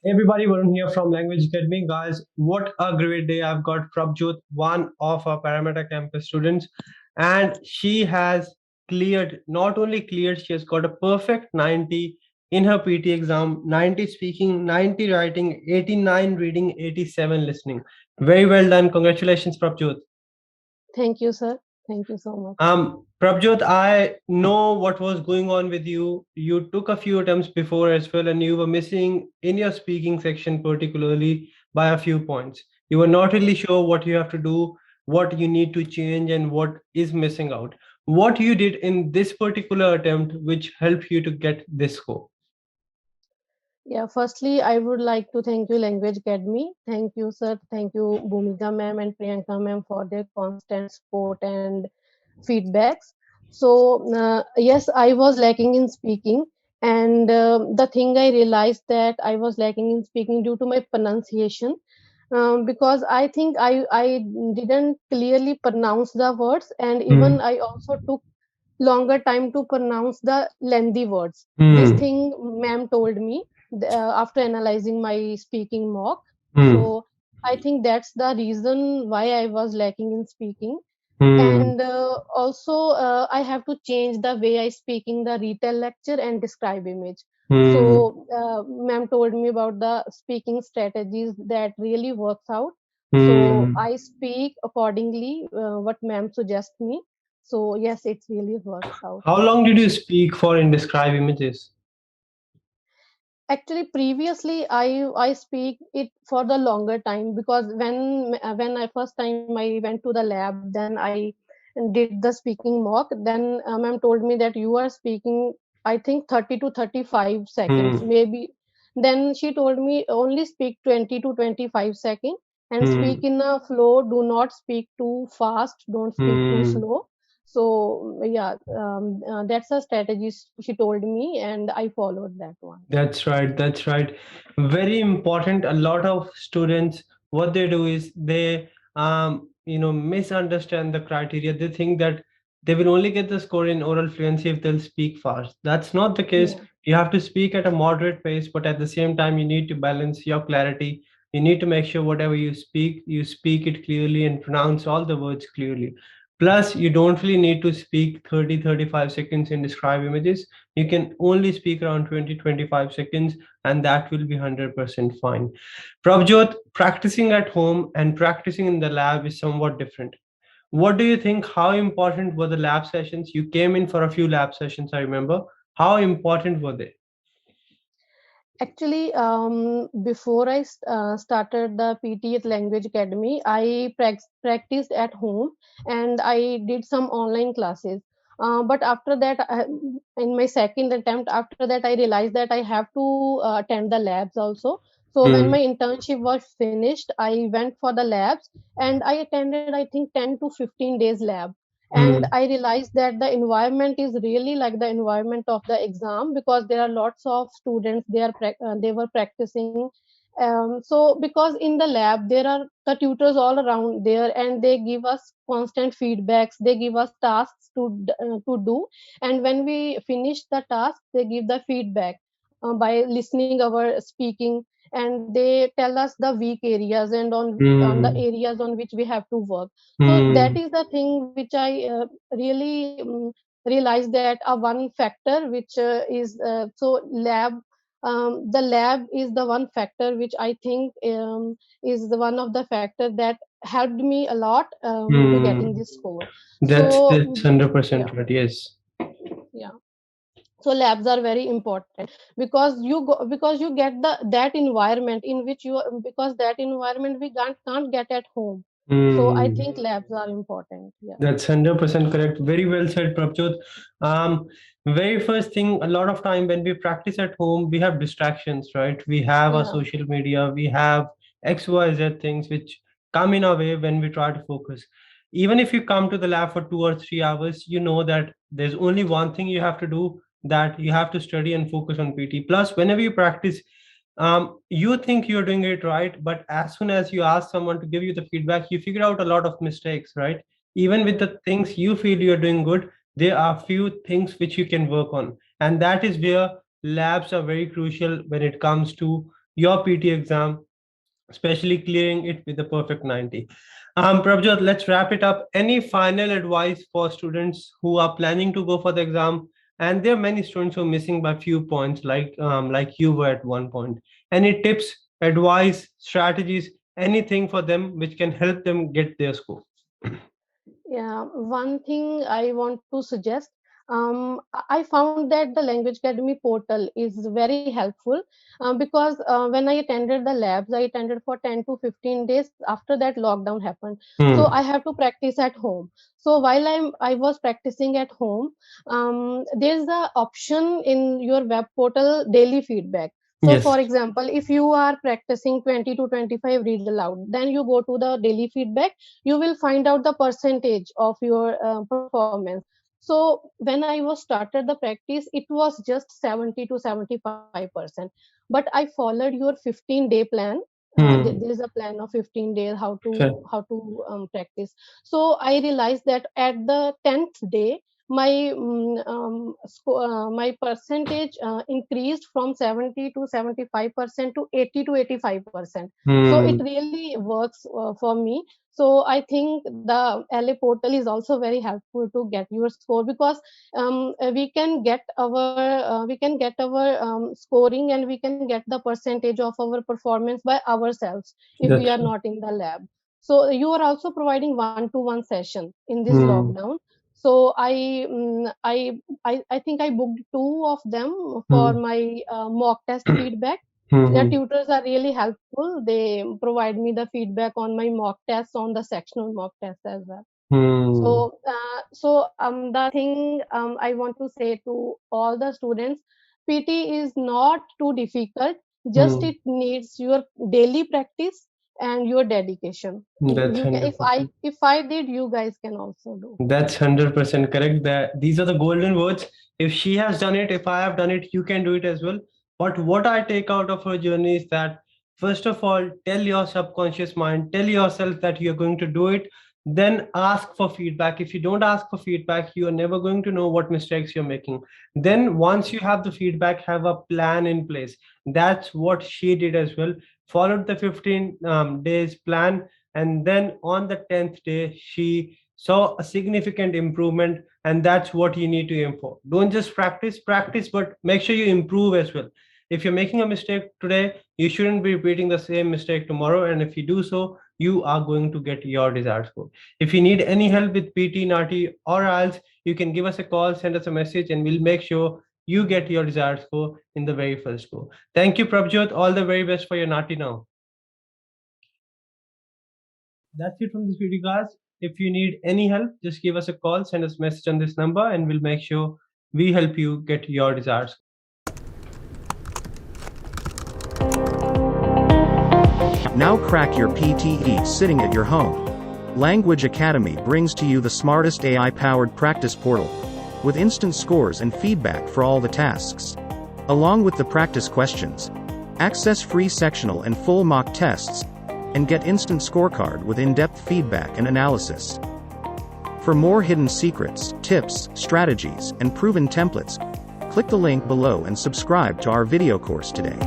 Hey everybody, Varun here from Language Academy. Guys, what a great day I've got Prabjot, one of our Parameta campus students. And she has cleared, not only cleared, she has got a perfect 90 in her PT exam, 90 speaking, 90 writing, 89 reading, 87 listening. Very well done. Congratulations, Prabjot. Thank you, sir. Thank you so much. Prabjot, I know what was going on with you. You took a few attempts before as well, and you were missing in your speaking section, particularly by a few points. You were not really sure what you have to do, what you need to change, and what is missing out. What you did in this particular attempt, which helped you to get this score. Yeah, firstly, I would like to thank you, Language Academy. Thank you, sir. Thank you, Bhumika ma'am and Priyanka ma'am, for their constant support and feedbacks. So, yes, I was lacking in speaking. And the thing I realized that I was lacking in speaking due to my pronunciation. Because I think I didn't clearly pronounce the words, and even Hmm. I also took longer time to pronounce the lengthy words. This Hmm. thing ma'am told me after analyzing my speaking mock. Hmm. So I think that's the reason why I was lacking in speaking. Hmm. And also I have to change the way I speak in the retail lecture and describe image. Hmm. So ma'am told me about the speaking strategies that really works out. So Hmm. I speak accordingly what ma'am suggests me. So yes, it really works out. How long did you speak for in describe images? Actually, previously I speak it for the longer time, because when I first time I went to the lab, then I did the speaking mock. Then ma'am told me that you are speaking, I think 30 to 35 seconds, Hmm. maybe. Then she told me only speak 20 to 25 seconds and speak Hmm. in a flow. Do not speak too fast. Don't speak too Hmm. slow. So yeah, that's a strategy she told me, and I followed that one. That's right. That's right. Very important. A lot of students, what they do is they, misunderstand the criteria. They think that they will only get the score in oral fluency if they'll speak fast. That's not the case. Yeah. You have to speak at a moderate pace, but at the same time, you need to balance your clarity. You need to make sure whatever you speak it clearly and pronounce all the words clearly. Plus, you don't really need to speak 30-35 seconds in describe images. You can only speak around 20-25 seconds, and that will be 100% fine. Prabjot, practicing at home and practicing in the lab is somewhat different. What do you think? How important were the lab sessions? You came in for a few lab sessions, I remember. How important were they? Actually, before I started the PT at Language Academy, I practiced at home and I did some online classes. But after that, in my second attempt, after that, I realized that I have to attend the labs also. So when my Hmm. internship was finished, I went for the labs and I attended, I think, 10 to 15 days lab. And Hmm. I realized that the environment is really like the environment of the exam, because there are lots of students, they were practicing. So because in the lab there are the tutors all around there, and they give us constant feedbacks, they give us tasks to do. And when we finish the task, they give the feedback by listening our speaking, and they tell us the weak areas and on the Hmm. areas on which we have to work. So that Hmm. is the thing which I really realized, that a one factor which is so lab the lab is the one factor which I think is the one of the factor that helped me a lot to getting Hmm. this score. That's So 100% yeah, right. Yes. yeah. So labs are very important, because because you get the that environment in which you, because that environment we can't get at home. So I Hmm. think labs are important. Yeah. That's 100% correct. Very well said, Prabjot. Very first thing, a lot of time when we practice at home, we have distractions, right? We have our Yeah. social media, we have XYZ things which come in our way when we try to focus. Even if you come to the lab for 2 or 3 hours, you know that there's only one thing you have to do, that you have to study and focus on PT. Plus, whenever you practice, you think you're doing it right, but as soon as you ask someone to give you the feedback, you figure out a lot of mistakes, right? Even with Yeah. the things you feel you're doing good, there are few things which you can work on, and that is where labs are very crucial when it comes to your PT exam, especially clearing it with a perfect 90. Prabjot, let's wrap it up. Any final advice for students who are planning to go for the exam? And there are many students who are missing by few points, like you were at one point. Any tips, advice, strategies, anything for them which can help them get their score? Yeah, one thing I want to suggest. I found that the Language Academy portal is very helpful because when I attended the labs, I attended for 10 to 15 days. After that, lockdown happened, so Hmm. I have to practice at home. So while I was practicing at home, there's the option in your web portal daily feedback. So, Yes, for example, if you are practicing 20 to 25 read aloud, then you go to the daily feedback, you will find out the percentage of your performance. So when I was started the practice, it was just 70 to 75%, but I followed your 15-day plan. Hmm. There is a plan of 15 days Fair. how to practice. So I realized that at the 10th day, my percentage increased from 70 to 75% to 80 to 85%. So it Hmm. really works for me. So I think the LA portal is also very helpful to get your score, because we can get our scoring, and we can get the percentage of our performance by ourselves if we That's are true. not in the lab. So you are also providing one-to-one session in this Hmm. lockdown. So I think I booked two of them for Hmm. my mock test feedback. Their Hmm. tutors are really helpful. They provide me the feedback on my mock tests, on the sectional mock tests as well. Hmm. So the thing I want to say to all the students, PT is not too difficult. Just Hmm. it needs your daily practice and your dedication. That's You can, 100%. if I did, you guys can also do. That's 100% correct. That these are the golden words. If she has done it, if I have done it, you can do it as well. But what I take out of her journey is that, first of all, tell your subconscious mind, tell yourself that you're going to do it. Then ask for feedback. If you don't ask for feedback, you are never going to know what mistakes you're making. Then, once you have the feedback, have a plan in place. That's what she did as well. Followed the 15 days plan, and then on the 10th day, she saw a significant improvement, and that's what you need to aim for. Don't just practice, but make sure you improve as well. If you're making a mistake today, you shouldn't be repeating the same mistake tomorrow, and if you do so, you are going to get your desired score. If you need any help with PT, NATI, or IELTS, you can give us a call, send us a message, and we'll make sure you get your desired score in the very first go. Thank you, Prabjot. All the very best for your NATI now. That's it from this video, guys. If you need any help, just give us a call, send us a message on this number, and we'll make sure we help you get your desires. Now crack your PTE sitting at your home. Language Academy brings to you the smartest AI-powered practice portal, with instant scores and feedback for all the tasks. Along with the practice questions, access free sectional and full mock tests, and get instant scorecard with in-depth feedback and analysis. For more hidden secrets, tips, strategies, and proven templates, click the link below and subscribe to our video course today.